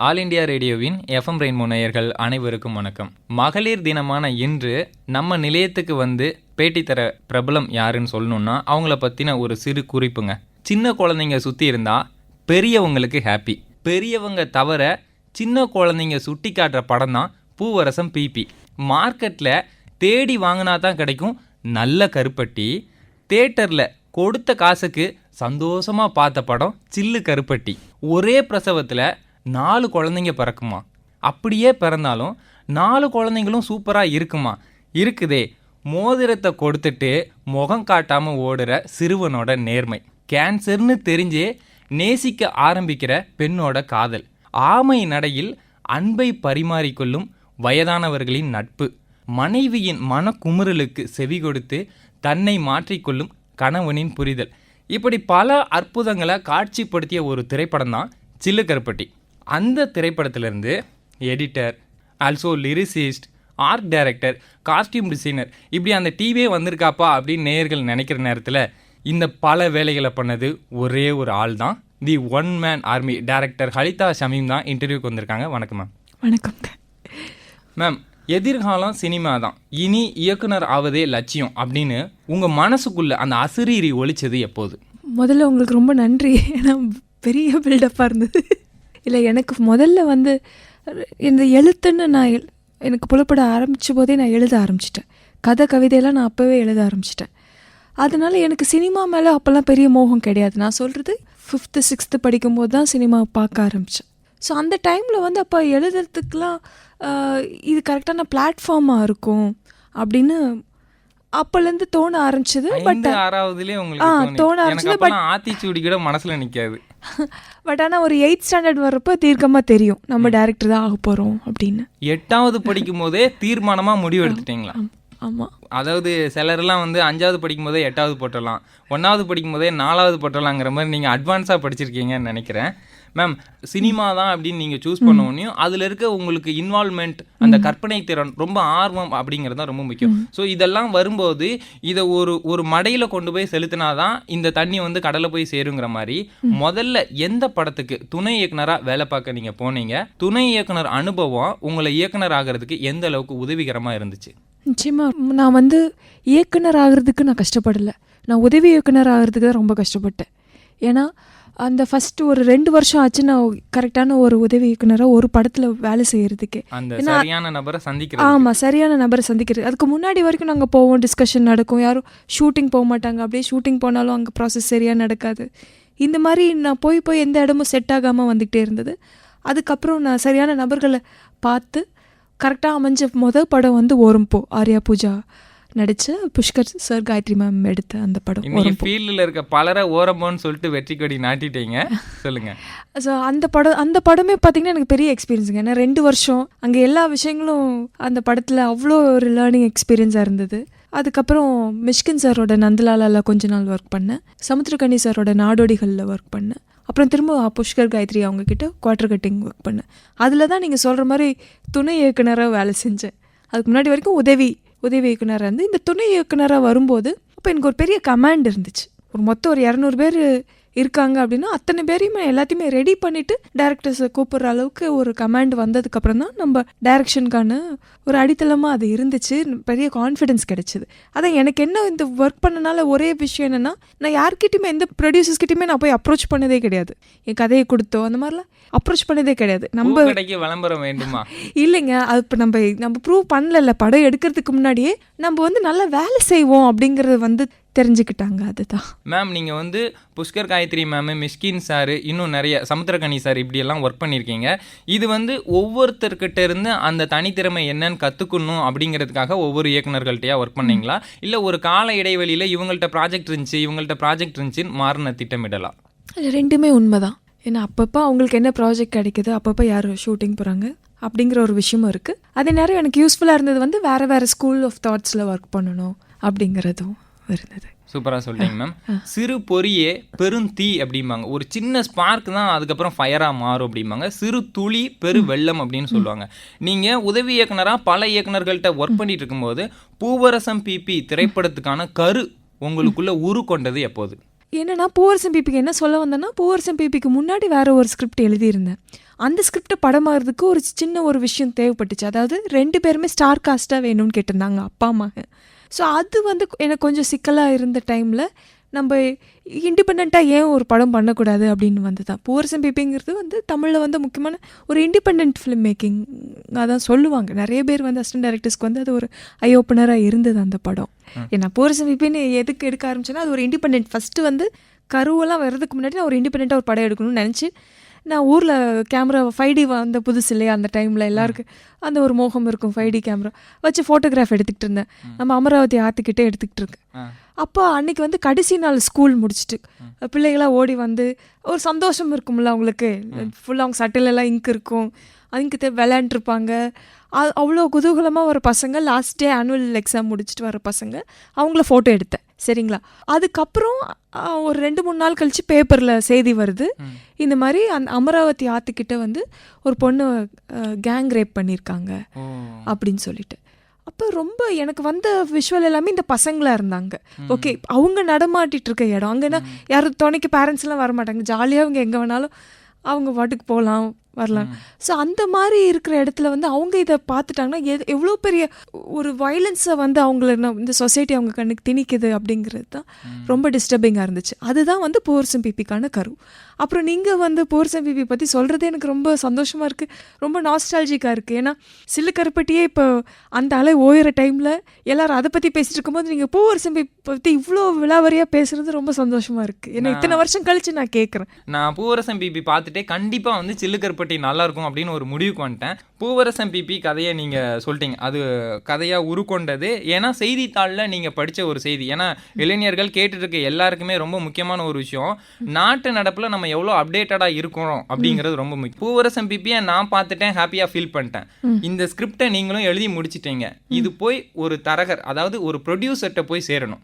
All India ரேடியோவின் FM rainbow நேயர்கள் அனைவருக்கும் வணக்கம். மகளிர் தினமான இன்று நம்ம நிலையத்துக்கு வந்து பேட்டி தர பிரபலம் யாருன்னு சொல்லணும்னா அவங்கள பற்றின ஒரு சிறு குறிப்புங்க. சின்ன குழந்தைங்க சுற்றி இருந்தால் பெரியவங்களுக்கு ஹாப்பி. பெரியவங்க தவிர சின்ன குழந்தைங்க சுட்டி காட்டுற படம் தான் பூவரசம் பிபி. மார்க்கெட்டில் தேடி வாங்கினா தான் கிடைக்கும் நல்ல கருப்பட்டி. தேட்டரில் கொடுத்த காசுக்கு சந்தோஷமாக பார்த்த படம் சில்லு கருப்பட்டி. ஒரே பிரசவத்தில் 4 குழந்தைங்க பிறக்குமா? அப்படியே பிறந்தாலும் 4 குழந்தைங்களும் சூப்பராக இருக்குமா? இருக்குதே. மோதிரத்தை கொடுத்துட்டு முகம் காட்டாமல் ஓடுற சிறுவனோட நேர்மை. கேன்சர்னு தெரிஞ்சே நேசிக்க ஆரம்பிக்கிற பெண்ணோட காதல். ஆமை நடையில் அன்பை பரிமாறிக்கொள்ளும் வயதானவர்களின் நட்பு. மனைவியின் மனக்குமுறலுக்கு செவி கொடுத்து தன்னை மாற்றிக்கொள்ளும் கணவனின் புரிதல். இப்படி பல அற்புதங்களை காட்சிப்படுத்திய ஒரு திரைப்படம் தான் சில்லு கருப்பட்டி. அந்த திரைப்படத்திலிருந்து editor, also lyricist, art director, costume designer, இப்படி அந்த டிவியே வந்திருக்காப்பா அப்படின்னு நேயர்கள் நினைக்கிற நேரத்தில் இந்த பல வேலைகளை பண்ணது ஒரே ஒரு ஆள் தான். The one man army. Director Halitha Shameem தான் இன்டர்வியூக்கு வந்திருக்காங்க. வணக்கம் மேம். வணக்கம் மேம். எதிர்காலம் சினிமா தான், இனி இயக்குனர் ஆவதே லட்சியம் அப்படின்னு உங்கள் மனசுக்குள்ளே அந்த அசிரீரி ஒழிச்சது எப்போது? முதல்ல உங்களுக்கு ரொம்ப நன்றி. ஏன்னா பெரிய பில்டப்பாக இருந்தது. இல்லை, எனக்கு முதல்ல வந்து இந்த எழுத்துன்னு நான் எனக்கு புலப்பட ஆரம்பித்த போதே நான் எழுத ஆரம்பிச்சிட்டேன். கதை கவிதையெல்லாம் நான் அப்போவே எழுத ஆரம்பிச்சிட்டேன். அதனால எனக்கு சினிமா மேலே அப்போல்லாம் பெரிய மோகம் கிடையாது. நான் சொல்கிறது 5th 6th படிக்கும்போது தான் சினிமா பார்க்க ஆரம்பித்தேன். ஸோ அந்த டைமில் வந்து அப்போ எழுதுறதுக்கெலாம் இது கரெக்டான பிளாட்ஃபார்மாக இருக்கும் அப்படின்னு அப்போலேருந்து தோண ஆரம்பிச்சது. பட் 6வதுலேயே உங்களுக்கு தோண ஆரம்பிச்சது. பட் ஆத்திச்சூடி கூட மனசில் நிற்காது. பட் ஆனால் ஒரு 8th ஸ்டாண்டர்ட் வர்றப்போ தீர்க்கமாக தெரியும் நம்ம டைரக்டர் தான் ஆக போகிறோம் அப்படின்னு. 8வது படிக்கும் போதே தீர்மானமாக முடிவு எடுத்துட்டீங்களா? ஆமாம். அதாவது சிலர்லாம் வந்து 5வது படிக்கும் போதே 8வது போட்டலாம், 1வது படிக்கும் போதே 4வது போட்டலாங்கிற மாதிரி நீங்கள் அட்வான்ஸாக படிச்சிருக்கீங்கன்னு நினைக்கிறேன். மேம், சினிமா தான் அப்படின்னு நீங்கள் சூஸ் பண்ணோன்னையும் அதில் இருக்க உங்களுக்கு இன்வால்மெண்ட், அந்த கற்பனை திறன், ரொம்ப ஆர்வம் அப்படிங்கிறது தான் ரொம்ப முக்கியம். ஸோ இதெல்லாம் வரும்போது இதை ஒரு மடையில் கொண்டு போய் செலுத்தினாதான் இந்த தண்ணி வந்து கடலை போய் சேருங்கிற மாதிரி முதல்ல எந்த படத்துக்கு துணை இயக்குனராக வேலை பார்க்க நீங்கள் போனீங்க? துணை இயக்குனர் அனுபவம் உங்களை இயக்குனர் ஆகிறதுக்கு எந்த அளவுக்கு உதவிகரமாக இருந்துச்சு? நிச்சயமாக நான் வந்து இயக்குனர் ஆகிறதுக்கு நான் கஷ்டப்படலை. நான் உதவி இயக்குனர் ஆகிறதுக்கு தான் ரொம்ப கஷ்டப்பட்டேன். ஏன்னா அந்த ஃபஸ்ட்டு ஒரு 2 வருஷம் ஆச்சு நான் கரெக்டான ஒரு உதவி இயக்குனராக ஒரு படத்தில் வேலை செய்கிறதுக்கு. சரியான நபரை சந்திக்கிறது. ஆமாம், சரியான நபரை சந்திக்கிறது. அதுக்கு முன்னாடி வரைக்கும் நாங்கள் போவோம், டிஸ்கஷன் நடக்கும், யாரும் ஷூட்டிங் போக மாட்டாங்க. அப்படியே ஷூட்டிங் போனாலும் அங்கே ப்ராசஸ் சரியாக நடக்காது. இந்த மாதிரி நான் போய் எந்த இடமும் செட் ஆகாமல் வந்துக்கிட்டே இருந்தது. அதுக்கப்புறம் நான் சரியான நபர்களை பார்த்து கரெக்டாக அமைஞ்ச படம் வந்து ஓரம்போ, ஆர்யா பூஜா நடித்த புஷ்கர் சார், காயத்ரி மேம் எடுத்த அந்த படம். இன்னைக்கு ஃபீல்டில் இருக்க பலரை ஓரம்போன்னு சொல்லிட்டு வெற்றி கொடி நாட்டிட்டீங்க, சொல்லுங்கள். ஸோ அந்த படமே பார்த்திங்கன்னா எனக்கு பெரிய எக்ஸ்பீரியன்ஸுங்க. ஏன்னா 2 வருஷம் அங்கே எல்லா விஷயங்களும் அந்த படத்தில் அவ்வளோ ஒரு லேர்னிங் எக்ஸ்பீரியன்ஸாக இருந்தது. அதுக்கப்புறம் மிஷ்கின் சாரோட நந்தலாலாவில் கொஞ்ச நாள் ஒர்க் பண்ணேன். சமுத்திரகனி சாரோட நாடோடிகளில் ஒர்க் பண்ணேன். அப்புறம் திரும்ப புஷ்கர் காயத்ரி அவங்கக்கிட்ட குவார்டர் கட்டிங் ஒர்க் பண்ணேன். அதில் தான் நீங்கள் சொல்கிற மாதிரி துணை இயக்குனராக வேலை செஞ்சேன். அதுக்கு முன்னாடி வரைக்கும் உதவி இயக்குனராக இருந்து இந்த துணை இயக்குனராக வரும்போது அப்போ எனக்கு ஒரு பெரிய கமாண்ட் இருந்துச்சு. மொத்தம் ஒரு 200 பேர் இருக்காங்க அப்படின்னா அத்தனை பேரையுமே எல்லாத்தையுமே ரெடி பண்ணிவிட்டு டைரக்டர்ஸை கூப்பிட்ற அளவுக்கு ஒரு கமாண்ட் வந்ததுக்கப்புறம் தான் நம்ம டைரக்ஷனுக்கான ஒரு அடித்தளமாக அது இருந்துச்சு. பெரிய கான்ஃபிடென்ஸ் கிடைச்சிது. அதான் எனக்கு என்ன இந்த ஒர்க் பண்ணனால ஒரே விஷயம் என்னென்னா, நான் யார்கிட்டையுமே எந்த ப்ரொடியூசர்ஸ்கிட்டையுமே நான் போய் அப்ரோச் பண்ணதே கிடையாது. என் கதையை கொடுத்தோம் அந்த மாதிரிலாம் அப்ரோச் பண்ணதே கிடையாது. நம்ம விளம்பரம் வேண்டுமா? இல்லைங்க, அது இப்போ நம்ம ப்ரூவ் பண்ணல. படம் எடுக்கிறதுக்கு முன்னாடியே நம்ம வந்து நல்லா வேலை செய்வோம் அப்படிங்கிறது வந்து தெரிஞ்சுக்கிட்டாங்க. அதுதான் மேம். நீங்கள் வந்து புஷ்கர் காயத்ரி மேம், மிஷ்கின் சார், இன்னும் நிறைய சமுத்திரகனி சார் இப்படியெல்லாம் ஒர்க் பண்ணியிருக்கீங்க. இது வந்து ஒவ்வொருத்தர்கிட்ட இருந்து அந்த தனித்திறமை என்னன்னு கற்றுக்கணும் அப்படிங்கிறதுக்காக ஒவ்வொரு இயக்குநர்கள்ட்டையா ஒர்க் பண்ணீங்களா? இல்லை ஒரு கால இடைவெளியில் இவங்கள்ட்ட ப்ராஜெக்ட் இருந்துச்சுன்னு மாறின திட்டமிடலாம்? ரெண்டுமே உண்மைதான். ஏன்னா அப்பப்போ அவங்களுக்கு என்ன ப்ராஜெக்ட் கிடைக்குது, அப்பப்போ யார் ஷூட்டிங் போகிறாங்க அப்படிங்கிற ஒரு விஷயமும் இருக்குது. அதே நேரம் எனக்கு யூஸ்ஃபுல்லாக இருந்தது வந்து வேறு ஸ்கூல் ஆஃப் தாட்ஸில் ஒர்க் பண்ணணும் அப்படிங்கிறதும் இருந்தது. சூப்பராக சொல்லிட்டீங்க மேம். சிறு பொறியே பெருந்தீ அப்படிம்பாங்க. ஒரு சின்ன ஸ்பார்க் தான் அதுக்கப்புறம் ஃபயராக மாறும் அப்படிம்பாங்க. சிறு துளி பெரு வெள்ளம் அப்படின்னு சொல்லுவாங்க. நீங்கள் உதவி இயக்குனராக பல இயக்குனர்கள்ட்ட ஒர்க் பண்ணிட்டு இருக்கும்போது பூவரசம் பிபி திரைப்படத்துக்கான கரு உங்களுக்குள்ள உரு கொண்டது எப்போது? என்னன்னா பூவரசம் பிபிக்கு என்ன சொல்ல வந்தேன்னா, பூவரசம் பிபிக்கு முன்னாடி வேறு ஒரு ஸ்கிரிப்ட் எழுதியிருந்தேன். அந்த ஸ்கிரிப்டை படமாகிறதுக்கு ஒரு சின்ன ஒரு விஷயம் தேவைப்பட்டுச்சு. அதாவது 2 பேருமே ஸ்டார் காஸ்ட்டாக வேணும்னு கேட்டிருந்தாங்க, அப்பா அம்மாங்க. ஸோ அது வந்து எனக்கு கொஞ்சம் சிக்கலாக இருந்த டைமில் நம்ம இண்டிபெண்ட்டாக ஏன் ஒரு படம் பண்ணக்கூடாது அப்படின்னு வந்து தான். பூவரசன் பிபிங்கிறது வந்து தமிழில் வந்து முக்கியமான ஒரு இண்டிபெண்ட் ஃபிலிம் மேக்கிங் அதான் சொல்லுவாங்க. நிறைய பேர் வந்து அசிஸ்டன்ட் டைரக்டர்ஸ்க்கு வந்து அது ஒரு ஐ ஓப்பனராக இருந்தது அந்த படம். ஏன்னா பூவரசன் பிபின்னு எதுக்கு எடுக்க ஆரம்பிச்சேன்னா அது ஒரு இண்டிபெண்ட். ஃபஸ்ட்டு வந்து கருவெல்லாம் வர்றதுக்கு முன்னாடி நான் ஒரு இண்டிபெண்ட்டாக ஒரு படம் எடுக்கணும்னு நினச்சி நான் ஊரில் கேமரா 5D வந்த புதுசு இல்லையா அந்த டைமில் எல்லாருக்கும் அந்த ஒரு மோகம் இருக்கும். 5D கேமரா வச்சு ஃபோட்டோகிராஃப் எடுத்துக்கிட்டு இருந்தேன். நம்ம அமராவதி ஆற்றுக்கிட்டே எடுத்துக்கிட்டு இருக்கேன். அப்போ அன்னைக்கு வந்து கடைசி நாள் ஸ்கூல் முடிச்சுட்டு பிள்ளைகளாக ஓடி வந்து ஒரு சந்தோஷம் இருக்கும்ல அவங்களுக்கு. ஃபுல்லாக அவங்க சட்டையிலலாம் இங்க் இருக்கும், இங்கு விளையாண்டுருப்பாங்க. அவ்வளோ குதூகலமாக வர பசங்க, லாஸ்ட் டே ஆனுவல் எக்ஸாம் முடிச்சுட்டு வர பசங்க, அவங்கள ஃபோட்டோ எடுத்தேன். சரிங்களா? அதுக்கப்புறம் ஒரு 2-3 நாள் கழித்து பேப்பரில் செய்தி வருது, இந்த மாதிரி அந்த அமராவதி ஆற்றுக்கிட்ட வந்து ஒரு பொண்ணு கேங் ரேப் பண்ணியிருக்காங்க அப்படின்னு சொல்லிட்டு. அப்போ ரொம்ப எனக்கு வந்த விஷுவல் எல்லாமே இந்த பசங்களாக இருந்தாங்க. ஓகே, அவங்க நடமாட்டிட்டு இருக்க இடம் அங்கன்னா யாரும் துணைக்கு பேரண்ட்ஸ்லாம் வரமாட்டாங்க, ஜாலியாக அவங்க எங்கே வேணாலும் அவங்க வாட்டுக்கு போகலாம் வரலாம். ஸோ அந்த மாதிரி இருக்கிற இடத்துல வந்து அவங்க இதை பார்த்துட்டாங்கன்னா எவ்வளோ பெரிய ஒரு வயலன்ஸை வந்து அவங்கள இந்த சொசைட்டி அவங்க கண்ணுக்கு திணிக்குது அப்படிங்கிறது தான் ரொம்ப டிஸ்டர்பிங்காக இருந்துச்சு. அதுதான் வந்து பூவரசன் பிபிக்கான கரு. அப்புறம் நீங்கள் வந்து பூவரசன் பிபி பற்றி சொல்கிறதே எனக்கு ரொம்ப சந்தோஷமாக இருக்குது, ரொம்ப நாஸ்டாலஜிக்காக இருக்குது. ஏன்னா சில்லு கருப்பட்டியே இப்போ அந்த அலை ஓயிற டைமில் எல்லோரும் அதை பற்றி பேசிட்டு இருக்கும்போது நீங்கள் பூவரசன் பிபி பற்றி இவ்வளோ விலாவரியாக பேசுகிறது ரொம்ப சந்தோஷமாக இருக்குது. ஏன்னா இத்தனை வருஷம் கழித்து நான் கேட்குறேன். நான் பூவரசன் பிபி பார்த்துட்டே கண்டிப்பாக வந்து சில்லு கருப்பட்டி நல்லா இருக்கும் அப்படின்னு ஒரு முடிவுக்கு வந்துட்டேன். பூவரசன் பிபி கதையை நீங்கள் சொல்லிட்டீங்க, அது கதையாக உருக்கொண்டது ஏன்னா செய்தித்தாளில் நீங்கள் படித்த ஒரு செய்தி. ஏன்னா இளைஞர்கள் கேட்டுட்டு இருக்க எல்லாருக்குமே ரொம்ப முக்கியமான ஒரு விஷயம், நாட்டு நடப்பில் நம்ம எவ்வளோ அப்டேட்டடாக இருக்கிறோம் அப்படிங்கிறது ரொம்ப முக்கியம். பூவரசன் பிபியை நான் பார்த்துட்டேன், ஹாப்பியாக ஃபீல் பண்ணிட்டேன். இந்த ஸ்கிரிப்டை நீங்களும் எழுதி முடிச்சிட்டீங்க. இது போய் ஒரு தரகர், அதாவது ஒரு ப்ரொடியூசர்கிட்ட போய் சேரணும்.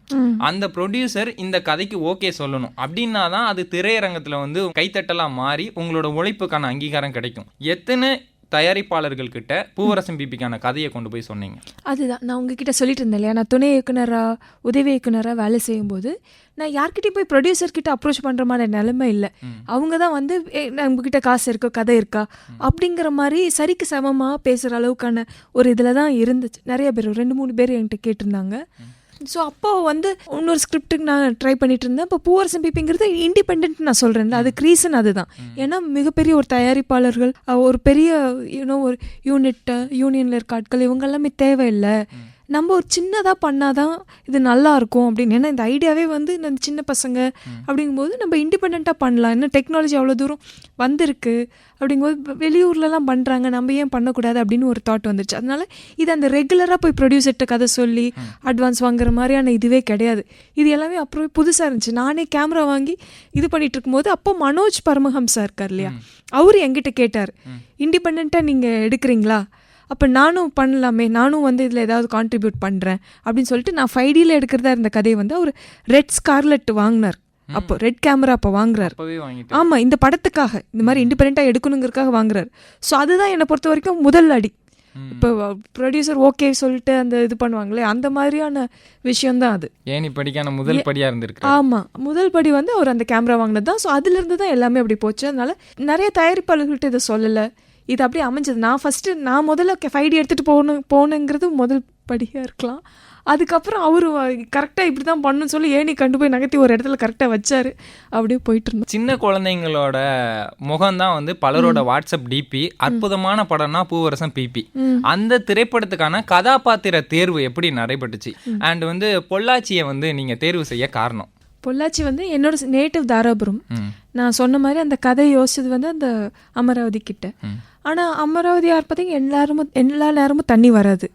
அந்த ப்ரொடியூசர் இந்த கதைக்கு ஓகே சொல்லணும். அப்படின்னா தான் அது திரையரங்கத்தில் வந்து கைத்தட்டலாம் மாறி உங்களோட உழைப்புக்கான அங்கீகாரம் கிடைக்கும். எத்தனை தயாரிப்பாளர்கள் கிட்ட பூவரசன் பிபிக்கான கதையை கொண்டு போய் சொன்னீங்க? அதுதான் நான் உங்ககிட்ட சொல்லிட்டு இருந்தேன் இல்லையா, நான் துணை இயக்குனராக உதவி இயக்குனராக வேலை செய்யும்போது நான் யார்கிட்டையும் போய் ப்ரொடியூசர்கிட்ட அப்ரோச் பண்ணுற மாதிரி நிலைமை இல்லை. அவங்க தான் வந்து நம்மக்கிட்ட காசு இருக்கா, கதை இருக்கா அப்படிங்கிற மாதிரி சரிக்கு சமமாக பேசுகிற அளவுக்கான ஒரு இதில் தான் இருந்துச்சு. நிறைய பேர் 2-3 பேர் என்கிட்ட கேட்டிருந்தாங்க. ஸோ அப்போ வந்து இன்னொரு ஸ்கிரிப்டுக்கு நான் ட்ரை பண்ணிட்டு இருந்தேன். இப்போ பூவரசன் பிபிங்கிறது இண்டிபெண்ட் நான் சொல்கிறேன், அதுக்கு ரீசன் அதுதான். ஏன்னா மிகப்பெரிய ஒரு தயாரிப்பாளர்கள், ஒரு பெரிய ஒரு யூனியனில் இருக்க ஆட்கள் இவங்க எல்லாமே தேவையில்லை. நம்ம ஒரு சின்னதாக பண்ணாதான் இது நல்லா இருக்கும் அப்படின்னு. ஏன்னா இந்த ஐடியாவே வந்து இந்த சின்ன பசங்க அப்படிங்கும்போது நம்ம இண்டிபெண்ட்டாக பண்ணலாம். இன்னும் டெக்னாலஜி அவ்வளோ தூரம் வந்திருக்கு அப்படிங்கும்போது வெளியூர்லலாம் பண்ணுறாங்க, நம்ம ஏன் பண்ணக்கூடாது அப்படின்னு ஒரு தாட் வந்துருச்சு. அதனால இது அந்த ரெகுலராக போய் ப்ரொடியூசர்கிட்ட கதை சொல்லி அட்வான்ஸ் வாங்குற மாதிரியான இதுவே கிடையாது. இது எல்லாமே அப்புறம் புதுசாக இருந்துச்சு. நானே கேமரா வாங்கி இது பண்ணிட்டு இருக்கும்போது அப்போ மனோஜ் பரமஹம்சா இருக்கார் இல்லையா, அவர் என்கிட்ட கேட்டார், இண்டிபெண்ட்டாக நீங்கள் எடுக்கிறீங்களா, அப்போ நானும் பண்ணலாமே, நானும் வந்து இதில் ஏதாவது கான்ட்ரிபியூட் பண்ணுறேன் அப்படின்னு சொல்லிட்டு நான் 5Dயில் எடுக்கிறதா இருந்த கதையை வந்து அவர் ரெட் ஸ்கார்லெட் வாங்கினார். அப்போ ரெட் கேமரா அப்போ வாங்குறாரு. ஆமாம், இந்த படத்துக்காக இந்த மாதிரி இண்டிபெண்ட்டாக எடுக்கணுங்கிறதுக்காக வாங்குறாரு. ஸோ அதுதான் என்னை பொறுத்த வரைக்கும் முதல் அடி. இப்போ ப்ரொடியூசர் ஓகே சொல்லிட்டு அந்த இது பண்ணுவாங்களே, அந்த மாதிரியான விஷயம்தான் அது. ஏன் படிக்கான முதல் படியாக இருந்திருக்கு. ஆமாம், முதல் படி வந்து அவர் அந்த கேமரா வாங்கினது தான். ஸோ அதுலேருந்து தான் எல்லாமே அப்படி போச்சு. அதனால நிறைய தயாரிப்பாளர்கள்ட்ட இதை சொல்லலை, இது அப்படியே அமைஞ்சது. நான் முதல்ல 5D எடுத்துகிட்டு போகணுங்கிறது முதல் படியாக இருக்கலாம். அதுக்கப்புறம் அவர் கரெக்டாக இப்படி தான் பண்ணணும்னு சொல்லி ஏணி கண்டு போய் நகர்த்தி ஒரு இடத்துல கரெக்டாக வச்சாரு, அப்படியே போயிட்டு இருந்தோம். சின்ன குழந்தைங்களோட முகம்தான் வந்து பலரோட வாட்ஸ்அப் டிபி. அற்புதமான படம்னா பூவரசன் பிபி. அந்த திரைப்படத்துக்கான கதாபாத்திர தேர்வு எப்படி நடைபெற்றுச்சு? அண்ட் வந்து பொள்ளாச்சியை வந்து நீங்கள் தேர்வு செய்ய காரணம்? பொள்ளாச்சி வந்து என்னோட நேட்டிவ் தாராபுரம். நான் சொன்ன மாதிரி அந்த கதை யோசிச்சது வந்து அந்த அமராவதி கிட்ட. ஆனால் அமராவதி பார்த்தீங்கன்னா எல்லா நேரமும் தண்ணி வராது.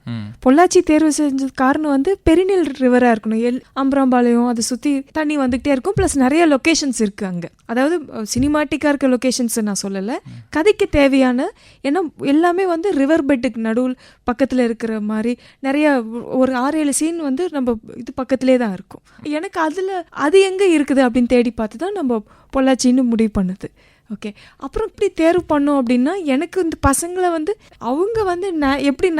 பொள்ளாச்சி தேர்வு செஞ்சது காரணம் வந்து பெரிநீல் ரிவராக இருக்கணும். அம்பராம்பாளையம் அதை சுற்றி தண்ணி வந்துகிட்டே இருக்கும். ப்ளஸ் நிறைய லொக்கேஷன்ஸ் இருக்குது அங்கே. அதாவது சினிமாட்டிக்காக இருக்க லொக்கேஷன்ஸ் நான் சொல்லலை, கதைக்கு தேவையான. ஏன்னா எல்லாமே வந்து ரிவர் பெட்டுக்கு நடுவில் பக்கத்தில் இருக்கிற மாதிரி நிறைய ஒரு 6-7 சீன் வந்து நம்ம இது பக்கத்திலே தான் இருக்கும். எனக்கு அது எங்கே இருக்குது அப்படின்னு தேடி பார்த்து தான் நம்ம பொள்ளாச்சின்னு முடிவு பண்ணுது. ஓகே, அப்புறம் இப்படி தேர்வு பண்ணோம் அப்படின்னா எனக்கு இந்த பசங்களை வந்து அவங்க வந்து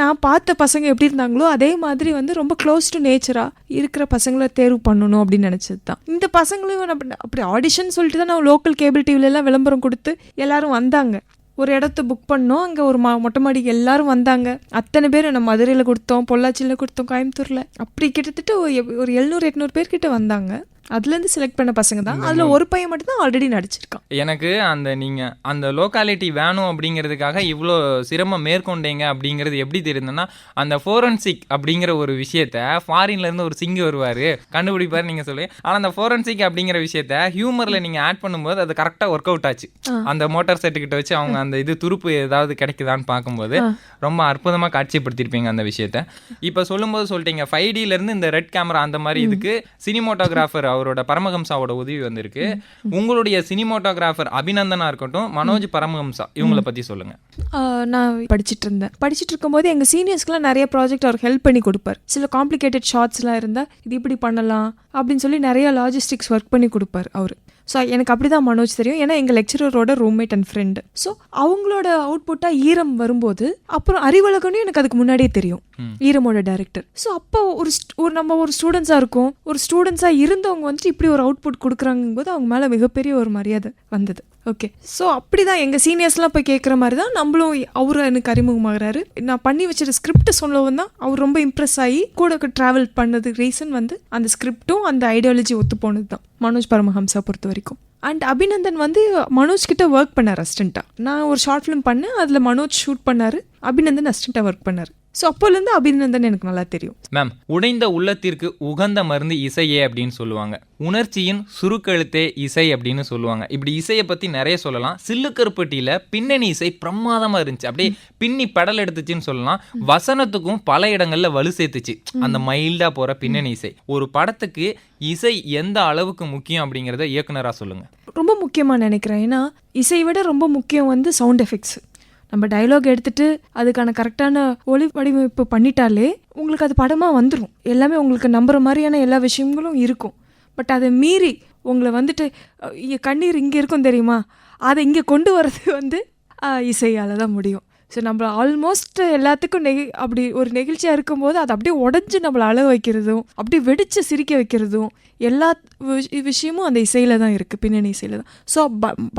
நான் பார்த்த பசங்க எப்படி இருந்தாங்களோ அதே மாதிரி வந்து ரொம்ப க்ளோஸ் டு நேச்சராக இருக்கிற பசங்களை தேர்வு பண்ணணும் அப்படின்னு நினச்சது தான். இந்த பசங்களையும் அப்படி ஆடிஷன் சொல்லிட்டு தான் நான் லோக்கல் கேபிள் டிவிலெலாம் விளம்பரம் கொடுத்து எல்லாரும் வந்தாங்க. ஒரு இடத்த புக் பண்ணோம். அங்கே ஒரு மொட்டை மாடிக்கு எல்லாரும் வந்தாங்க. அத்தனை பேர் நம்ம மதுரையில் கொடுத்தோம், பொள்ளாச்சியில் கொடுத்தோம், கோயம்புத்தூரில், அப்படி கிட்டத்தட்ட ஒரு 700-800 பேர்கிட்ட வந்தாங்க. அதுலேருந்து செலக்ட் பண்ண பசங்க தான். அதில் ஒரு பையன் மட்டும் தான் ஆல்ரெடி நடிச்சிருக்கான். எனக்கு நீங்கள் அந்த லோக்காலிட்டி வேணும் அப்படிங்கிறதுக்காக இவ்வளோ சிரமம் மேற்கொண்டீங்க அப்படிங்கிறது எப்படி தெரியுதுன்னா, அந்த ஃபோரன்சிக் அப்படிங்கிற ஒரு விஷயத்த ஃபாரின்லேருந்து ஒரு சிங்கு வருவார் கண்டுபிடிப்பார் நீங்கள் சொல்லி. ஆனால் அந்த ஃபோரன்சிக் அப்படிங்கிற விஷயத்த ஹியூமரில் நீங்கள் ஆட் பண்ணும்போது அது கரெக்டாக ஒர்க் அவுட் ஆச்சு. அந்த மோட்டார் செட்டுக்கிட்ட வச்சு அவங்க அந்த இது துருப்பு ஏதாவது கிடைக்குதான்னு பார்க்கும்போது ரொம்ப அற்புதமாக காட்சிப்படுத்தியிருப்பீங்க அந்த விஷயத்த. இப்போ சொல்லும்போது சொல்லிட்டீங்க 5Dலேருந்து இந்த ரெட் கேமரா அந்த மாதிரி இதுக்கு சினிமோட்டோகிராஃபர் அவரோட பரமஹம்சாவோட உதவி வந்திருக்கு. உங்களுடைய சினிமோட்டோகிராஃபர் அபிநந்தனா இருக்கட்டும், மனோஜ் பரமஹம்சா, இவங்களை பத்தி சொல்லுங்க. நான் படிச்சுட்டு இருக்கும்போது எங்க சீனியர்ஸ்க்குலாம் நிறைய ப்ராஜெக்ட் அவர் ஹெல்ப் பண்ணி கொடுப்பார். சில காம்ப்ளிகேட்டட் ஷார்ட்ஸ்லாம் இருந்தால் இது இப்படி பண்ணலாம் அப்படின்னு சொல்லி நிறைய லாஜிஸ்டிக்ஸ் ஒர்க் பண்ணி கொடுப்பார் அவர். ஸோ எனக்கு அப்படி தான் மனோஜ் தெரியும். ஏன்னா எங்கள் லெக்சரரோட ரூம்மேட் அண்ட் ஃப்ரெண்டு. ஸோ அவங்களோட அவுட்புட்டாக ஈரம் வரும்போது அப்புறம் அறிவழகனும் எனக்கு அதுக்கு முன்னாடியே தெரியும், ஈரமோட டைரக்டர். ஸோ அப்போ நம்ம ஒரு ஸ்டூடெண்ட்ஸாக இருக்கும், ஒரு ஸ்டூடெண்ட்ஸாக இருந்தவங்க வந்துட்டு இப்படி ஒரு அவுட்புட் கொடுக்குறாங்கும் போது அவங்க மேலே மிகப்பெரிய ஒரு மரியாதை வந்தது. ஓகே, ஸோ அப்படி தான் எங்கள் சீனியர்ஸ்லாம் போய் கேட்குற மாதிரி தான் நம்மளும் அவரு எனக்கு அறிமுகமாகறாரு. நான் பண்ணி வச்சிருக்க ஸ்கிரிப்ட் சொல்லவும் தான் அவர் ரொம்ப இம்ப்ரெஸ் ஆகி கூட ட்ராவல் பண்ணதுக்கு ரீசன் வந்து அந்த ஸ்கிரிப்டும் அந்த ஐடியாலஜி ஒத்து போனது தான் மனோஜ் பரமஹம்சா பொறுத்த வரைக்கும். அண்ட் அபிநந்தன் வந்து மனோஜ் கிட்ட ஒர்க் பண்ணார் அசிஸ்டண்ட்டாக. நான் ஒரு ஷார்ட் ஃபிலிம் பண்ணேன், அதில் மனோஜ் ஷூட் பண்ணார், அபிநந்தன் அசிஸ்டண்ட்டாக ஒர்க் பண்ணார். ஸோ அப்போலேருந்து அபிநந்தன் எனக்கு நல்லா தெரியும். மேம், உடைந்த உள்ளத்திற்கு உகந்த மருந்து இசையே அப்படின்னு சொல்லுவாங்க. உணர்ச்சியின் சுருக்கெழுத்தே இசை அப்படின்னு சொல்லுவாங்க. இப்படி இசையை பற்றி நிறைய சொல்லலாம். சில்லுக்கருப்பட்டியில் பின்னணி இசை பிரமாதமாக இருந்துச்சு, அப்படியே பின்னி பெடல் எடுத்துச்சுன்னு சொல்லலாம். வசனத்துக்கும் பல இடங்களில் வலு சேர்த்துச்சு அந்த மைல்டாக போகிற பின்னணி இசை. ஒரு படத்துக்கு இசை எந்த அளவுக்கு முக்கியம் அப்படிங்கிறத இயக்குனராக சொல்லுங்கள். ரொம்ப முக்கியமாக நினைக்கிறேன். ஏன்னா இசையை விட ரொம்ப முக்கியம் வந்து சவுண்ட் எஃபெக்ட்ஸ். நம்ம டைலாக் எடுத்துட்டு அதுக்கான கரெக்டான ஒளி வடிவமைப்பு பண்ணிட்டாலே உங்களுக்கு அது படமாக வந்துடும். எல்லாமே உங்களுக்கு நம்புற மாதிரியான எல்லா விஷயங்களும் இருக்கும். பட் அதை மீறி உங்களை வந்துட்டு கண்ணீர் இங்கே இருக்கும் தெரியுமா, அதை இங்கே கொண்டு வர்றது வந்து இசையால் தான் முடியும். ஸோ நம்ம ஆல்மோஸ்ட் எல்லாத்துக்கும் அப்படி ஒரு நெகிழ்ச்சியாக இருக்கும்போது அதை அப்படியே உடஞ்சி நம்மளை அழ வைக்கிறதும் அப்படியே வெடித்து சிரிக்க வைக்கிறதும் எல்லா விஷயமும் அந்த இசையில் தான் இருக்குது, பின்னணி இசையில் தான். ஸோ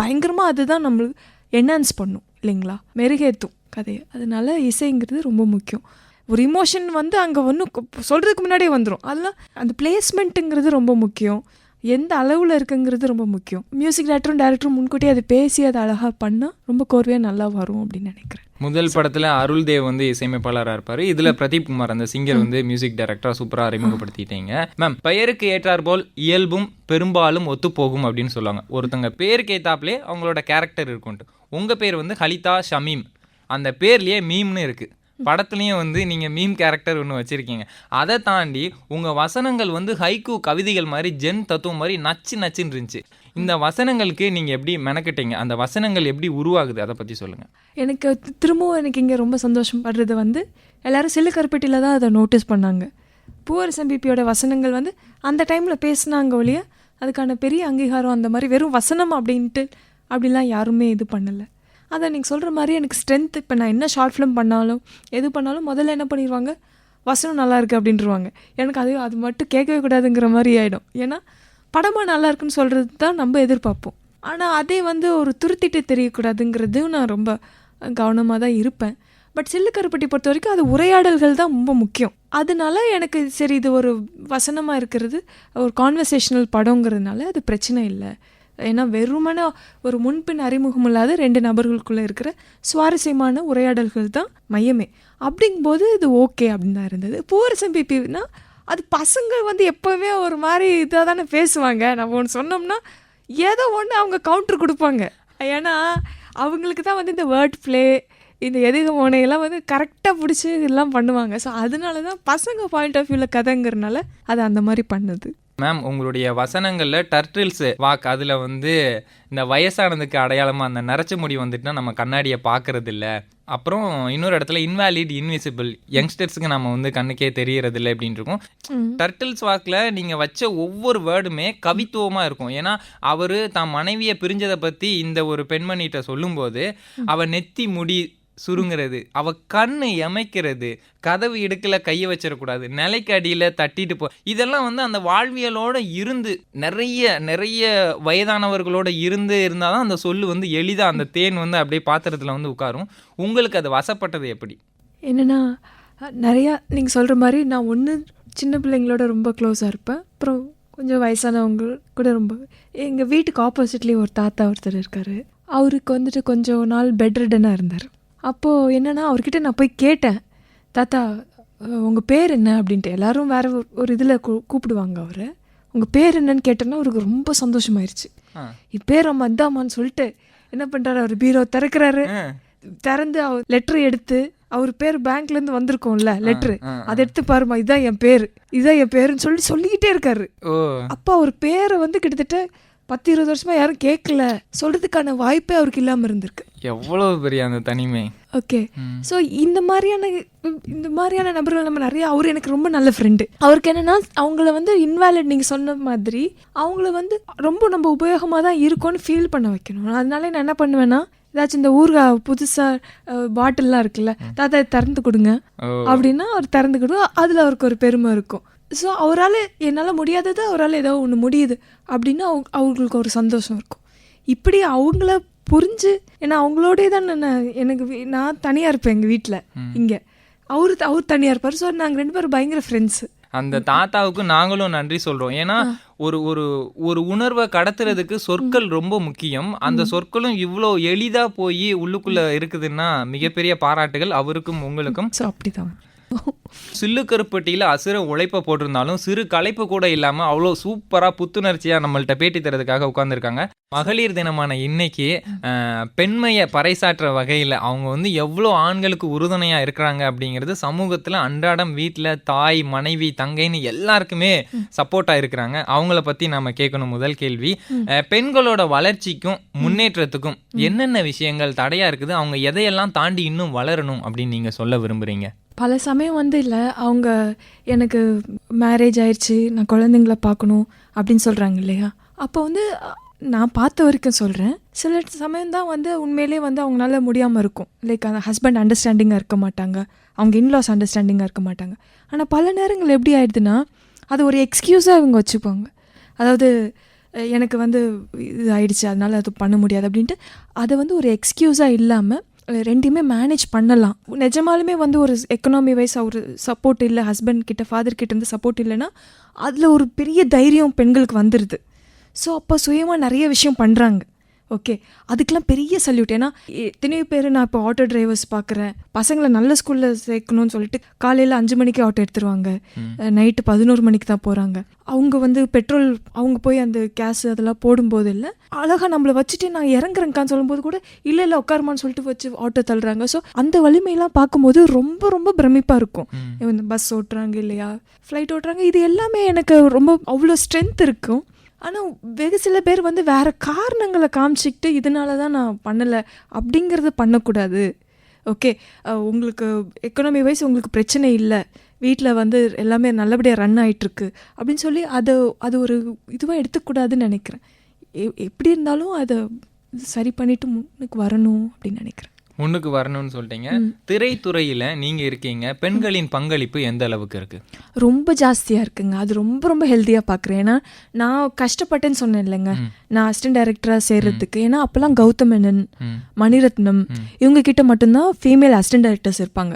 பயங்கரமாக அதுதான் நம்மளுக்கு என்ஹான்ஸ் பண்ணும் இல்லைங்களா, மெருகேற்றும் கதையை. அதனால இசைங்கிறது ரொம்ப முக்கியம். ஒரு இமோஷன் வந்து அங்கே ஒன்றும் சொல்கிறதுக்கு முன்னாடியே வந்துடும். அதெல்லாம் அந்த பிளேஸ்மெண்ட்டுங்கிறது ரொம்ப முக்கியம். எந்த அளவில் இருக்குங்கிறது ரொம்ப முக்கியம். மியூசிக் டைரக்டரும் முன்கூட்டியே அதை பேசி அதை அழகாக பண்ணால் ரொம்ப கோர்வையாக நல்லா வரும் அப்படின்னு நினைக்கிறேன். முதல் படத்தில் அருள்தேவ் வந்து இசையமைப்பாளராக இருப்பார். இதில் பிரதீப் குமார் அந்த சிங்கர் வந்து மியூசிக் டைரக்டராக சூப்பராக அறிமுகப்படுத்திட்டீங்க. மேம், பெயருக்கு ஏற்றார் போல் இயல்பும் பெரும்பாலும் ஒத்துப்போகும் அப்படின்னு சொல்லுவாங்க. ஒருத்தங்க பேருக்கு ஏற்றாப்லே அவங்களோட கேரக்டர் இருக்கும்ட்டு. உங்கள் பேர் வந்து ஹலிதா ஷமீம். அந்த பேர்லேயே மீம்னு இருக்குது. படத்துலேயும் வந்து நீங்கள் மீம் கேரக்டர் ஒன்று வச்சுருக்கீங்க. அதை தாண்டி உங்கள் வசனங்கள் வந்து ஹைக்கூ கவிதைகள் மாதிரி ஜென் தத்துவம் மாதிரி நச்சுன்னு இருந்துச்சு. இந்த வசனங்களுக்கு நீங்கள் எப்படி மெனக்கிட்டீங்க? அந்த வசனங்கள் எப்படி உருவாகுது, அதை பற்றி சொல்லுங்கள். எனக்கு திரும்பவும் எனக்கு இங்கே ரொம்ப சந்தோஷப்படுறது வந்து எல்லோரும் சில்லுக்கருப்பட்டியில் தான் அதை நோட்டீஸ் பண்ணாங்க. பூவரசன் பிபியோட வசனங்கள் வந்து அந்த டைமில் பேசினாங்க ஒழிய அதுக்கான பெரிய அங்கீகாரம் அந்த மாதிரி வெறும் வசனம் அப்படின்ட்டு அப்படிலாம் யாருமே இது பண்ணலை. அதை நீங்கள் சொல்கிற மாதிரி எனக்கு ஸ்ட்ரென்த். இப்போ நான் என்ன ஷார்ட் ஃபிலிம் பண்ணாலும் எது பண்ணாலும் முதல்ல என்ன பண்ணிடுவாங்க, வசனம் நல்லா இருக்குது அப்படின்ட்டுருவாங்க. எனக்கு அது மட்டும் கேட்கவே கூடாதுங்கிற மாதிரி ஆகிடும். ஏன்னா படமாக நல்லா இருக்குன்னு சொல்கிறது தான் நம்ம எதிர்பார்ப்போம். ஆனால் அதே வந்து ஒரு துருத்திட்டு தெரியக்கூடாதுங்கிறது நான் ரொம்ப கவனமாக தான் இருப்பேன். பட் சில்லுக்கருப்பட்டி பொறுத்த வரைக்கும் அது உரையாடல்கள் தான் ரொம்ப முக்கியம். அதனால எனக்கு சரி இது ஒரு வசனமாக இருக்கிறது ஒரு கான்வர்சேஷனல் படங்கிறதுனால அது பிரச்சனை இல்லை. ஏன்னா வெறுமன ஒரு முன்பின் அறிமுகம் இல்லாத 2 நபர்களுக்குள்ளே இருக்கிற சுவாரஸ்யமான உரையாடல்கள் தான் மையமே. அப்படிங்கும்போது இது ஓகே அப்படின்னு தான் இருந்தது. பூவரசன் பிபினா அது பசங்க வந்து எப்போவுமே ஒரு மாதிரி இதாக தானே பேசுவாங்க. நம்ம ஒன்று சொன்னோம்னா ஏதோ ஒன்று அவங்க கவுண்டர் கொடுப்பாங்க. ஏன்னா அவங்களுக்கு தான் வந்து இந்த வேர்ட் ப்ளே, இந்த எதுக மோனையெல்லாம் வந்து கரெக்டாக பிடிச்சி இதெல்லாம் பண்ணுவாங்க. ஸோ அதனால தான் பசங்க பாயிண்ட் ஆஃப் வியூவில் கதைங்கிறனால அது அந்த மாதிரி பண்ணுது. மேம், உங்களுடைய வசனங்களில் டர்டில்ஸ் வாக் அதில் வந்து இந்த வயசானதுக்கு அடையாளமாக அந்த நரைச்ச முடி வந்துட்டுனா நம்ம கண்ணாடியை பார்க்கறது இல்லை. அப்புறம் இன்னொரு இடத்துல இன்வாலிட் இன்விசிபிள் யங்ஸ்டர்ஸுக்கு நம்ம வந்து கண்ணுக்கே தெரியறது இல்லை அப்படின்னு இருக்கும். டர்டில்ஸ் வாக்கில் நீங்கள் வச்ச ஒவ்வொரு வேர்டுமே கவித்துவமாக இருக்கும். ஏன்னா அவர் தான் மனைவியை பிரிஞ்சதை பற்றி இந்த ஒரு பெண்மணிகிட்ட சொல்லும்போது அவள் நெத்தி முடி சுருங்குறது, அவ கண்ணு எமைக்கிறது, கதவு இடுக்குல கையை வச்சிடக்கூடாது, நிலைக்கு அடியில் தட்டிட்டு போ, இதெல்லாம் வந்து அந்த வாழ்வியலோட இருந்து நிறைய வயதானவர்களோட இருந்தால் தான் அந்த சொல்லு வந்து எளிதாக அந்த தேன் வந்து அப்படியே பாத்திரத்தில் வந்து உட்காரும். உங்களுக்கு அது வசப்பட்டது எப்படி? என்னென்னா நிறையா நீங்கள் சொல்கிற மாதிரி நான் ஒன்று சின்ன பிள்ளைங்களோட ரொம்ப க்ளோஸாக இருப்பேன். அப்புறம் கொஞ்சம் வயசானவங்க கூட ரொம்ப. எங்கள் வீட்டுக்கு ஆப்போசிட்லேயே ஒரு தாத்தா ஒருத்தர் இருக்கார். அவருக்கு வந்துட்டு கொஞ்சம் நாள் பெட் ரிடனாக இருந்தார். அப்போது என்னென்னா அவர்கிட்ட நான் போய் கேட்டேன், தாத்தா உங்கள் பேர் என்ன அப்படின்ட்டு. எல்லோரும் வேறு ஒரு இதில் கூப்பிடுவாங்க அவரை. உங்கள் பேர் என்னன்னு கேட்டேன்னா அவருக்கு ரொம்ப சந்தோஷமாயிருச்சு. என் பேர் அம்மா இந்தாம்மான்னு சொல்லிட்டு என்ன பண்ணுறாரு, அவர் பீரோ திறந்து அவர் லெட்ரு எடுத்து, அவர் பேர் பேங்க்லேருந்து வந்திருக்கோம்ல லெட்ரு, அதை எடுத்து பாருமா இதான் என் பேருன்னு சொல்லிக்கிட்டே இருக்காரு. அப்போ அவர் பேரை வந்து கிட்டத்தட்ட 10-20 வருஷமா யாரும் கேட்கல, சொல்றதுக்கான வாய்ப்பே அவருக்கு இல்லாமல் இருந்திருக்கு. எவ்வளோ பெரிய அந்த தனிமை. ஓகே, ஸோ இந்த மாதிரியான நபர்கள் நம்ம நிறைய. அவர் எனக்கு ரொம்ப நல்ல ஃப்ரெண்டு. அவருக்கு என்னன்னா அவங்கள வந்து இன்வாலிட், நீங்கள் சொன்ன மாதிரி அவங்கள வந்து ரொம்ப நம்ம உபயோகமாக தான் இருக்கும்னு ஃபீல் பண்ண வைக்கணும். அதனால நான் என்ன பண்ணுவேன்னா, ஏதாச்சும் இந்த ஊறுகாய் புதுசாக பாட்டில்லாம் இருக்குல்ல, தாத்தா திறந்து கொடுங்க அப்படின்னா அவர் திறந்து கொடுங்க, அதில் அவருக்கு ஒரு பெருமை இருக்கும். ஸோ அவரால் என்னால் முடியாதது அவரால் ஏதோ ஒன்று முடியுது அப்படின்னா அவங்களுக்கு ஒரு சந்தோஷம் இருக்கும். இப்படி அவங்கள புரிஞ்சு, ஏன்னா அவங்களோடே தான் நான் தனியாக இருப்பேன் எங்கள் வீட்டில். இங்கே அவர் தனியாக இருப்பார். ஸோ நாங்கள் 2 பேரும் பயங்கர ஃப்ரெண்ட்ஸு. அந்த தாத்தாவுக்கு நாங்களும் நன்றி சொல்றோம். ஏன்னா ஒரு உணர்வை கடத்துறதுக்கு சொற்கள் ரொம்ப முக்கியம். அந்த சொற்களும் இவ்வளோ எளிதா போய் உள்ளுக்குள்ள இருக்குதுன்னா மிகப்பெரிய பாராட்டுகள் அவருக்கும் உங்களுக்கும். அப்படிதான். சில்லு கருப்பட்டியில் அசுர உழைப்பை போட்டிருந்தாலும் சிறு களைப்பு கூட இல்லாமல் அவ்வளோ சூப்பராக புத்துணர்ச்சியாக நம்மள்கிட்ட பேட்டி தரதுக்காக உட்காந்துருக்காங்க. மகளிர் தினமான இன்னைக்கு பெண்மையை பறைசாற்ற வகையில் அவங்க வந்து எவ்வளோ ஆண்களுக்கு உறுதுணையாக இருக்கிறாங்க அப்படிங்கிறது சமூகத்தில் அன்றாடம் வீட்டில் தாய், மனைவி, தங்கைன்னு எல்லாருக்குமே சப்போர்ட்டாக இருக்கிறாங்க. அவங்கள பற்றி நம்ம கேட்கணும். முதல் கேள்வி, பெண்களோட வளர்ச்சிக்கும் முன்னேற்றத்துக்கும் என்னென்ன விஷயங்கள் தடையாக இருக்குது, அவங்க எதையெல்லாம் தாண்டி இன்னும் வளரணும் அப்படின்னு நீங்கள் சொல்ல விரும்புகிறீங்க? பல சமயம் வந்து இல்லை, அவங்க எனக்கு மேரேஜ் ஆயிடுச்சு, நான் குழந்தைங்கள பார்க்கணும் அப்படின்னு சொல்கிறாங்க இல்லையா. அப்போ வந்து நான் பார்த்த வரைக்கும் சொல்கிறேன், சில சமயம்தான் வந்து உண்மையிலே வந்து அவங்களால முடியாமல் இருக்கும். லைக் அந்த ஹஸ்பண்ட் அண்டர்ஸ்டாண்டிங்காக இருக்க மாட்டாங்க, அவங்க இன்லாஸ் அண்டர்ஸ்டாண்டிங்காக இருக்க மாட்டாங்க. ஆனால் பல நேரங்கள் எப்படி ஆயிடுதுன்னா அது ஒரு எக்ஸ்கியூஸாக இவங்க வச்சுப்பாங்க. அதாவது எனக்கு வந்து இது ஆயிடுச்சு அதனால அது பண்ண முடியாது அப்படின்ட்டு அதை வந்து ஒரு எக்ஸ்கியூஸாக இல்லாமல் ரெண்டையுமே மேனேஜ் பண்ணலாம். நிஜமாலுமே வந்து ஒரு எக்கனாமி வைஸ் ஒரு சப்போர்ட் இல்லை, ஹஸ்பண்ட் கிட்ட ஃபாதர் கிட்ட இருந்து சப்போர்ட் இல்லைன்னா அதில் ஒரு பெரிய தைரியம் பெண்களுக்கு வந்துடுது. ஸோ அப்போ சுயமாக நிறைய விஷயம் பண்ணுறாங்க. ஓகே, அதுக்கெலாம் பெரிய சல்யூட். ஏன்னா எத்தனையோ பேர் நான் இப்போ ஆட்டோ டிரைவர்ஸ் பார்க்குறேன், பசங்களை நல்ல ஸ்கூலில் சேர்க்கணும்னு சொல்லிட்டு காலையில் 5 மணிக்கு ஆட்டோ எடுத்துருவாங்க, நைட்டு 11 மணிக்கு தான் போகிறாங்க. அவங்க வந்து பெட்ரோல் அவங்க போய் அந்த கேஸ் அதெல்லாம் போடும்போது இல்லை, அழகாக நம்மளை வச்சுட்டு நான் இறங்குறேங்கான்னு சொல்லும்போது கூட இல்லை உட்காருமான்னு சொல்லிட்டு வச்சு ஆட்டோ தள்ளுறாங்க. ஸோ அந்த வலிமையெல்லாம் பார்க்கும்போது ரொம்ப ரொம்ப பிரமிப்பாக இருக்கும். இந்த பஸ் ஓட்டுறாங்க இல்லையா, ஃப்ளைட் ஓட்டுறாங்க, இது எல்லாமே எனக்கு ரொம்ப அவ்வளோ ஸ்ட்ரென்த் இருக்கும். ஆனால் வெகு சில பேர் வந்து வேறு காரணங்களை காமிச்சிக்கிட்டு இதனால தான் நான் பண்ணலை அப்படிங்கிறத பண்ணக்கூடாது. ஓகே, உங்களுக்கு எக்கனாமி வைஸ் உங்களுக்கு பிரச்சனை இல்லை, வீட்டில் வந்து எல்லாமே நல்லபடியாக ரன் ஆகிட்டுருக்கு அப்படின்னு சொல்லி அது ஒரு இதுவாக எடுத்துக்கூடாதுன்னு நினைக்கிறேன். எப்படி இருந்தாலும் அதை சரி பண்ணிவிட்டு முன்னுக்கு வரணும் அப்படின்னு நினைக்கிறேன். முன்னுக்கு வரணும்னு சொல்லிட்டீங்க. திரைத்துறையில் நீங்கள் இருக்கீங்க, பெண்களின் பங்களிப்பு எந்த அளவுக்கு இருக்குது? ரொம்ப ஜாஸ்தியாக இருக்குங்க. அது ரொம்ப ரொம்ப ஹெல்த்தியாக பார்க்குறேன். ஏன்னா நான் கஷ்டப்பட்டேன்னு சொன்னேன் இல்லைங்க, நான் அசிஸ்டன்ட் டைரக்டராக சேர்றதுக்கு. ஏன்னா அப்போல்லாம் கௌதம் மேனன், மணிரத்னம் இவங்க கிட்ட மட்டும்தான் ஃபீமேல் அசிஸ்டன்ட் டைரக்டர்ஸ் இருப்பாங்க.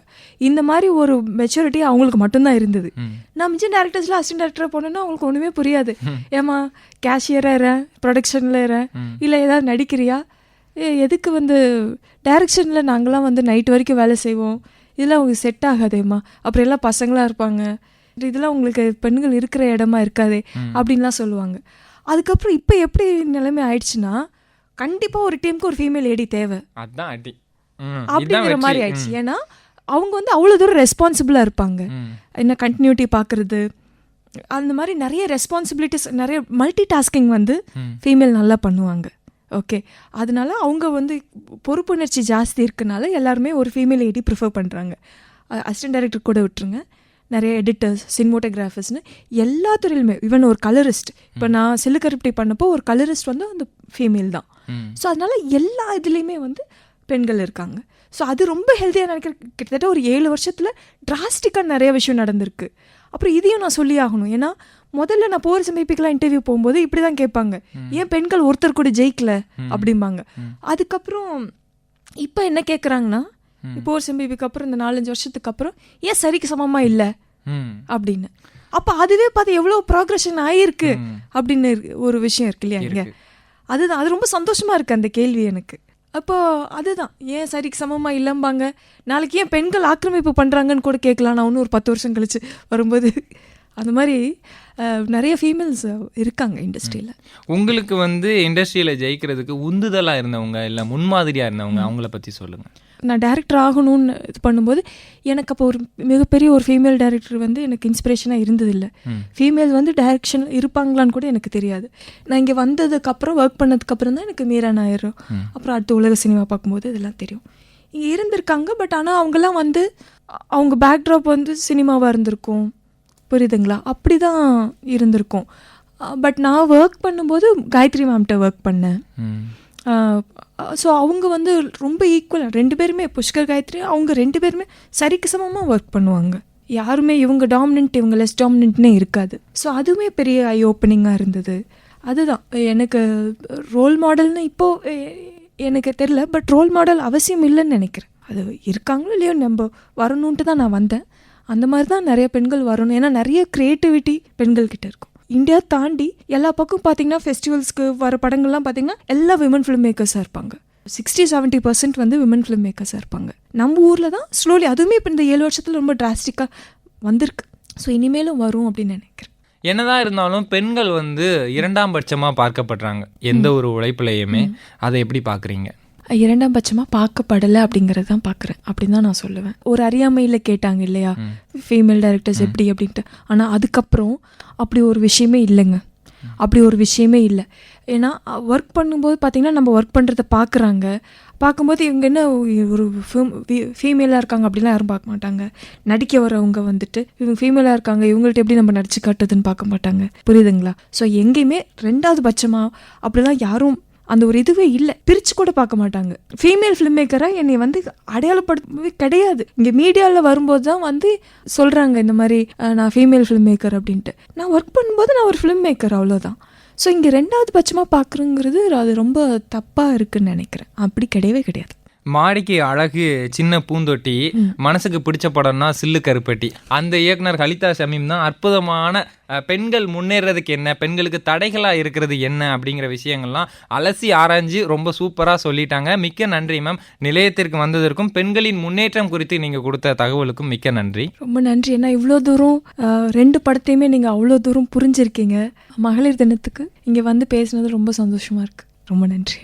இந்த மாதிரி ஒரு மெச்சூரிட்டி அவங்களுக்கு மட்டும்தான் இருந்தது. நான் மிச்சம் டேரக்டர்ஸில் அசிஸ்டன்ட் டைரக்டராக போனேன்னா அவங்களுக்கு ஒன்றுமே புரியாது. ஏமா கேஷியராக இறேன், ப்ரொடக்ஷனில் இறேன், இல்லை ஏதாவது நடிக்கிறியா, எதுக்கு வந்து டைரக்ஷனில் நாங்களாம் வந்து நைட் வரைக்கும் வேலை செய்வோம், இதெல்லாம் உங்களுக்கு செட் ஆகாதேம்மா, அப்புறம் எல்லாம் பசங்களாக இருப்பாங்க, இதெல்லாம் உங்களுக்கு பெண்கள் இருக்கிற இடமா இருக்காதே அப்படின்லாம் சொல்லுவாங்க. அதுக்கப்புறம் இப்போ எப்படி நிலைமை ஆயிடுச்சுன்னா கண்டிப்பாக ஒரு டீமுக்கு ஒரு ஃபீமேல் லேடி தேவை, அதுதான் அடி அப்படிங்கிற மாதிரி ஆயிடுச்சு. ஏன்னா அவங்க வந்து அவ்வளோ தூரம் ரெஸ்பான்சிபிளாக இருப்பாங்க. என்ன கண்டினியூட்டி பார்க்குறது, அந்த மாதிரி நிறைய ரெஸ்பான்சிபிலிட்டிஸ், நிறைய மல்டி டாஸ்கிங் வந்து ஃபீமேல் நல்லா பண்ணுவாங்க. ஓகே, அதனால அவங்க வந்து பொறுப்புணர்ச்சி ஜாஸ்தி இருக்கனால எல்லாருமே ஒரு ஃபீமேல் லேடி ப்ரிஃபர் பண்ணுறாங்க. அசிஸ்டன்ட் டைரக்டர் கூட விட்டுருங்க, நிறைய எடிட்டர்ஸ், சினிமோட்டோகிராஃபர்ஸ்னு எல்லா துறையிலுமே, ஈவன் ஒரு கலரிஸ்ட், இப்போ நான் சிலுக்கருப்பட்டி பண்ணப்போ ஒரு கலரிஸ்ட் வந்து அந்த ஃபீமேல் தான். ஸோ அதனால எல்லா இதுலேயுமே வந்து பெண்கள் இருக்காங்க. ஸோ அது ரொம்ப ஹெல்த்தியாக நினைக்கிறேன். கிட்டத்தட்ட ஒரு 7 வருஷத்தில் டிராஸ்டிக்காக நிறைய விஷயம் நடந்திருக்கு. அப்புறம் இதையும் நான் சொல்லி ஆகணும். ஏன்னா முதல்ல நான் போர் சமீபிக்கலாம் இன்டர்வியூ போகும்போது இப்படி தான் கேட்பாங்க, ஏன் பெண்கள் ஒருத்தர் கூட ஜெயிக்கல அப்படிம்பாங்க. அதுக்கப்புறம் இப்போ என்ன கேட்குறாங்கன்னா, இப்போ ஒரு செம்பிபிக்கு அப்புறம் இந்த 4-5 வருஷத்துக்கு அப்புறம் ஏன் சரிக்கு சமமா இல்லை அப்படின்னு. அப்போ அதுவே பார்த்து எவ்வளோ ப்ராக்ரெஷன் ஆகிருக்கு அப்படின்னு ஒரு விஷயம் இருக்கு இல்லையா இங்கே. அதுதான், அது ரொம்ப சந்தோஷமா இருக்கு அந்த கேள்வி எனக்கு. அப்போ அதுதான், ஏன் சரிக்கு சமமா இல்லம்பாங்க, நாளைக்கு ஏன் பெண்கள் ஆக்கிரமிப்பு பண்றாங்கன்னு கூட கேட்கலாம். நான் இன்னும் ஒரு 10 வருஷம் கழிச்சு வரும்போது அந்த மாதிரி நிறைய ஃபீமேல்ஸ் இருக்காங்க இண்டஸ்ட்ரியில். உங்களுக்கு வந்து இண்டஸ்ட்ரியில் ஜெயிக்கிறதுக்கு உந்துதலாக இருந்தவங்க இல்லை முன்மாதிரியாக இருந்தவங்க, அவங்கள பற்றி சொல்லுங்கள். நான் டைரக்டர் ஆகணும்னு இது பண்ணும்போது எனக்கு அப்போ ஒரு மிகப்பெரிய ஒரு ஃபீமேல் டைரக்டர் வந்து எனக்கு இன்ஸ்பிரேஷனாக இருந்ததில்லை. ஃபீமேல் வந்து டைரக்ஷன் இருப்பாங்களான்னு கூட எனக்கு தெரியாது. நான் இங்கே வந்ததுக்கப்புறம் ஒர்க் பண்ணதுக்கப்புறம் தான் எனக்கு மீரா நாயர், அப்புறம் அடுத்து உலக சினிமா பார்க்கும்போது இதெல்லாம் தெரியும். இங்கே இருந்திருக்காங்க, பட் ஆனால் அவங்கெல்லாம் வந்து அவங்க பேக்ட்ராப் வந்து சினிமாவாக இருந்திருக்கும், புரியுதுங்களா, அப்படி தான் இருந்திருக்கும். பட் நான் ஒர்க் பண்ணும்போது காயத்ரி மேம்கிட்ட ஒர்க் பண்ணேன். ஸோ அவங்க வந்து ரொம்ப ஈக்குவலாக 2 பேருமே, புஷ்கர் காயத்ரி, அவங்க 2 பேருமே சரிக்கு சமமாக ஒர்க் பண்ணுவாங்க. யாருமே இவங்க டாமினன்ட் இவங்க லெஸ் டாமினன்ட்னே இருக்காது. ஸோ அதுவுமே பெரிய ஐ ஓப்பனிங்காக இருந்தது. அதுதான் எனக்கு ரோல் மாடல்னு இப்போது எனக்கு தெரில, பட் ரோல் மாடல் அவசியம் இல்லைன்னு நினைக்கிறேன். அது இருக்காங்களோ இல்லையோ, நம்ம வரணுன்ட்டு தான் நான் வந்தேன். அந்த மாதிரி தான் நிறைய பெண்கள் வரணும். ஏன்னா நிறைய க்ரியேட்டிவிட்டி பெண்கள்கிட்ட இருக்கும். இந்தியா தாண்டி எல்லா பக்கம் பார்த்தீங்கன்னா ஃபெஸ்டிவல்ஸ்க்கு வர படங்கள்லாம் பார்த்தீங்கன்னா எல்லா விமன் ஃபிலிம் மேக்கர்ஸாக இருப்பாங்க. 60-70% வந்து விமன் ஃபிலிம் மேக்கர்ஸாக இருப்பாங்க. நம்ம ஊரில் தான் ஸ்லோலி, அதுவுமே இப்போ இந்த 7 வருஷத்தில் ரொம்ப டிராஸ்டிக்காக வந்திருக்கு. ஸோ இனிமேலும் வரும் அப்படின்னு நினைக்கிறேன். என்னதான் இருந்தாலும் பெண்கள் வந்து 2ஆம் பட்சமாக பார்க்கப்படுறாங்க எந்த ஒரு உழைப்புலையுமே. அதை எப்படி பார்க்குறீங்க? 2ஆம் பட்சமாக பார்க்கப்படலை அப்படிங்கிறது தான் பார்க்குறேன் அப்படின்னு தான் நான் சொல்லுவேன். ஒரு அறியாமையில் கேட்டாங்க இல்லையா ஃபீமேல் டைரக்டர்ஸ் எப்படி அப்படின்ட்டு. ஆனால் அதுக்கப்புறம் அப்படி ஒரு விஷயமே இல்லைங்க, அப்படி ஒரு விஷயமே இல்லை. ஏன்னா ஒர்க் பண்ணும்போது பார்த்திங்கன்னா நம்ம ஒர்க் பண்ணுறத பார்க்கும்போது இவங்க என்ன ஒரு ஃபீமேலாக இருக்காங்க அப்படிலாம் யாரும் பார்க்க மாட்டாங்க. நடிக்க வரவங்க வந்துட்டு இவங்க ஃபீமேலாக இருக்காங்க, இவங்கள்ட்ட எப்படி நம்ம நடிச்சு காட்டுறதுன்னு பார்க்க மாட்டாங்க, புரியுதுங்களா. ஸோ எங்கேயுமே 2ஆவது பட்சமாக அப்படிலாம் யாரும் அந்த ஒரு இதுவே இல்லை, பிரித்து கூட பார்க்க மாட்டாங்க. ஃபீமேல் ஃபிலிம் மேக்கராக என்னை வந்து அடையாளப்படுத்தவே கிடையாது. இங்கே மீடியாவில் வரும்போது தான் வந்து சொல்கிறாங்க இந்த மாதிரி நான் ஃபீமேல் ஃபிலிம் மேக்கர் அப்படின்ட்டு. நான் ஒர்க் பண்ணும்போது நான் ஒரு ஃபிலிம் மேக்கர், அவ்வளோதான். ஸோ இங்கே 2ஆவது பட்சமாக பார்க்குறங்கிறது அது ரொம்ப தப்பாக இருக்குன்னு நினைக்கிறேன். அப்படி கிடையவே கிடையாது. மாடிக்கு அழகு சின்ன பூந்தொட்டி, மனசுக்கு பிடிச்ச படம்னா சில்லு கருப்பட்டி. அந்த இயக்குனர் ஹலிதா ஷமீம் தான் அற்புதமான பெண்கள் முன்னேறதுக்கு என்ன, பெண்களுக்கு தடைகளாக இருக்கிறது என்ன அப்படிங்கிற விஷயங்கள்லாம் அலசி ஆராய்ஞ்சு ரொம்ப சூப்பராக சொல்லிட்டாங்க. மிக்க நன்றி மேம். நிலையத்திற்கு வந்ததற்கும் பெண்களின் முன்னேற்றம் குறித்து நீங்கள் கொடுத்த தகவலுக்கும் மிக்க நன்றி. ரொம்ப நன்றி. ஏன்னா இவ்வளோ தூரம் 2 படத்தையுமே நீங்கள் அவ்வளோ தூரம் புரிஞ்சிருக்கீங்க. மகளிர் தினத்துக்கு இங்கே வந்து பேசுனது ரொம்ப சந்தோஷமாக இருக்குது. ரொம்ப நன்றி.